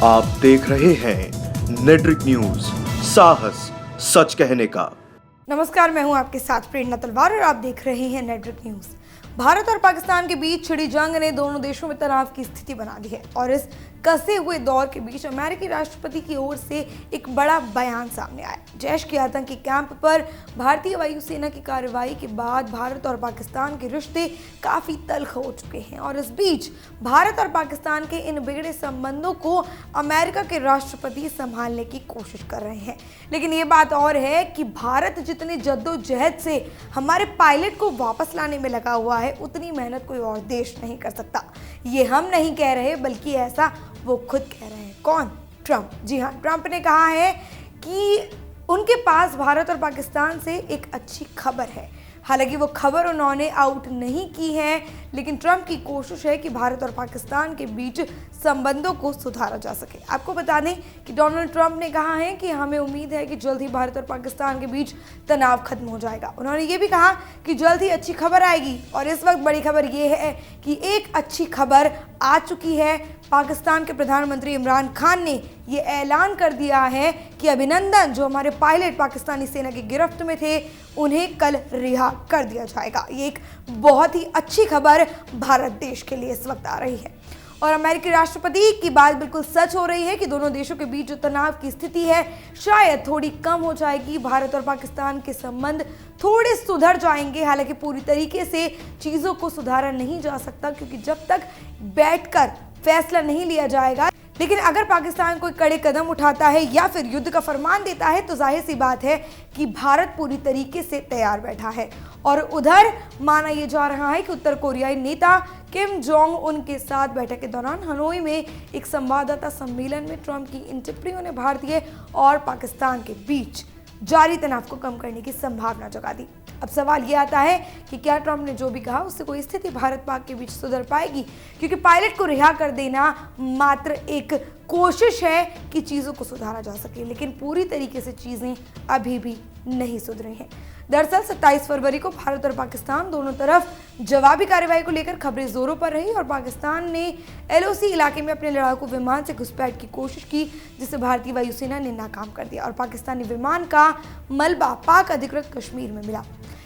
आप देख रहे हैं नेट्रिक न्यूज, साहस सच कहने का। नमस्कार, मैं हूं आपके साथ प्रेरणा तलवार और आप देख रहे हैं नेट्रिक न्यूज। भारत और पाकिस्तान के बीच छिड़ी जंग ने दोनों देशों में तनाव की स्थिति बना दी है और इस कसे हुए दौर के बीच अमेरिकी राष्ट्रपति की ओर से एक बड़ा बयान सामने आया। जैश के आतंकी कैंप पर भारतीय वायुसेना की कार्रवाई के बाद भारत और पाकिस्तान के रिश्ते काफी तल्ख हो चुके हैं और इस बीच भारत और पाकिस्तान के इन बिगड़े संबंधों को अमेरिका के राष्ट्रपति संभालने की कोशिश कर रहे हैं। लेकिन ये बात और है कि भारत जितनी जद्दोजहद से हमारे पायलट को वापस लाने में लगा हुआ है, उतनी मेहनत कोई और देश नहीं कर सकता। ये हम नहीं कह रहे, बल्कि ऐसा वो खुद कह रहे हैं। कौन? ट्रंप। जी हाँ, ट्रंप ने कहा है कि उनके पास भारत और पाकिस्तान से एक अच्छी खबर है। हालांकि वो खबर उन्होंने आउट नहीं की है, लेकिन ट्रंप की कोशिश है कि भारत और पाकिस्तान के बीच संबंधों को सुधारा जा सके। आपको बता दें कि डोनाल्ड ट्रंप ने कहा है कि हमें उम्मीद है कि जल्द ही भारत और पाकिस्तान के बीच तनाव खत्म हो जाएगा। उन्होंने ये भी कहा कि जल्द ही अच्छी खबर आएगी और इस वक्त बड़ी खबर ये है कि एक अच्छी खबर आ चुकी है। पाकिस्तान के प्रधानमंत्री इमरान खान ने ये ऐलान कर दिया है कि अभिनंदन, जो हमारे पायलट पाकिस्तानी सेना की गिरफ्त में थे, उन्हें कल रिहा कर दिया जाएगा। ये एक बहुत ही अच्छी खबर भारत देश के लिए इस वक्त आ रही है और अमेरिकी राष्ट्रपति की बात बिल्कुल सच हो रही है कि दोनों देशों के बीच जो तनाव की स्थिति है, शायद थोड़ी कम हो जाएगी। भारत और पाकिस्तान के संबंध थोड़े सुधर जाएंगे। हालांकि पूरी तरीके से चीज़ों को सुधारा नहीं जा सकता, क्योंकि जब तक बैठकर फैसला नहीं लिया जाएगा। लेकिन अगर पाकिस्तान कोई कड़े कदम उठाता है या फिर युद्ध का फरमान देता है, तो जाहिर सी बात है कि भारत पूरी तरीके से तैयार बैठा है। और उधर माना यह जा रहा है कि उत्तर कोरियाई नेता किम जोंग उन के साथ बैठक के दौरान हनोई में एक संवाददाता सम्मेलन में ट्रंप की इन टिप्पणियों ने भारतीय और पाकिस्तान के बीच जारी तनाव को कम करने की संभावना जगा दी। अब सवाल ये आता है कि क्या ट्रंप ने जो भी कहा उससे कोई स्थिति भारत पाक के बीच सुधर पाएगी, क्योंकि पायलट को रिहा कर देना मात्र एक कोशिश है कि चीज़ों को सुधारा जा सके, लेकिन पूरी तरीके से चीज़ें अभी भी नहीं सुधरी हैं। दरअसल 27 फरवरी को भारत और पाकिस्तान दोनों तरफ जवाबी कार्रवाई को लेकर खबरें जोरों पर रही और पाकिस्तान ने LOC इलाके में अपने लड़ाकू विमान से घुसपैठ की कोशिश की, जिसे भारतीय वायुसेना ने नाकाम कर दिया और पाकिस्तानी विमान का मलबा पाक अधिकृत कश्मीर में मिला।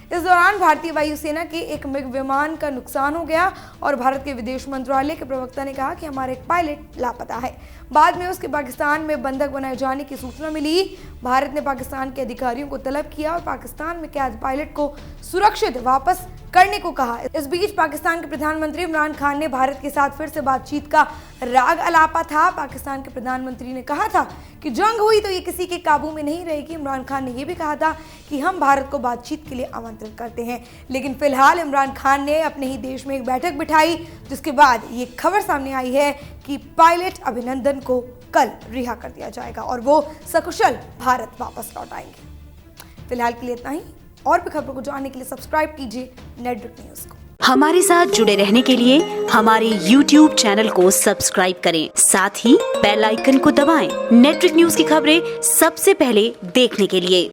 इस दौरान भारतीय वायुसेना के एक मिग विमान का नुकसान हो गया और भारत के विदेश मंत्रालय के प्रवक्ता ने कहा कि हमारा एक पायलट लापता है। बाद में उसके पाकिस्तान में बंधक बनाए जाने की सूचना मिली। भारत ने पाकिस्तान के अधिकारियों को तलब किया और पाकिस्तान में कैद पायलट को सुरक्षित वापस करने को कहा। इस बीच पाकिस्तान के प्रधानमंत्री इमरान खान ने भारत के साथ फिर से बातचीत का राग अलापा था। पाकिस्तान के प्रधानमंत्री ने कहा था कि जंग हुई तो ये किसी के काबू में नहीं रहेगी। इमरान खान ने यह भी कहा था कि हम भारत को बातचीत के लिए आमंत्रित करते हैं। लेकिन फिलहाल इमरान खान ने अपने ही देश में एक बैठक बिठाई, जिसके बाद ये खबर सामने आई है कि पायलट अभिनंदन को कल रिहा कर दिया जाएगा और वो सकुशल भारत वापस लौट आएंगे। फिलहाल के लिए इतना ही। और भी खबरों को जानने के लिए सब्सक्राइब कीजिए नेट्रिक न्यूज को। हमारे साथ जुड़े रहने के लिए हमारे YouTube चैनल को सब्सक्राइब करें, साथ ही बेल आइकन को दबाएं। नेट्रिक न्यूज की खबरें सबसे पहले देखने के लिए।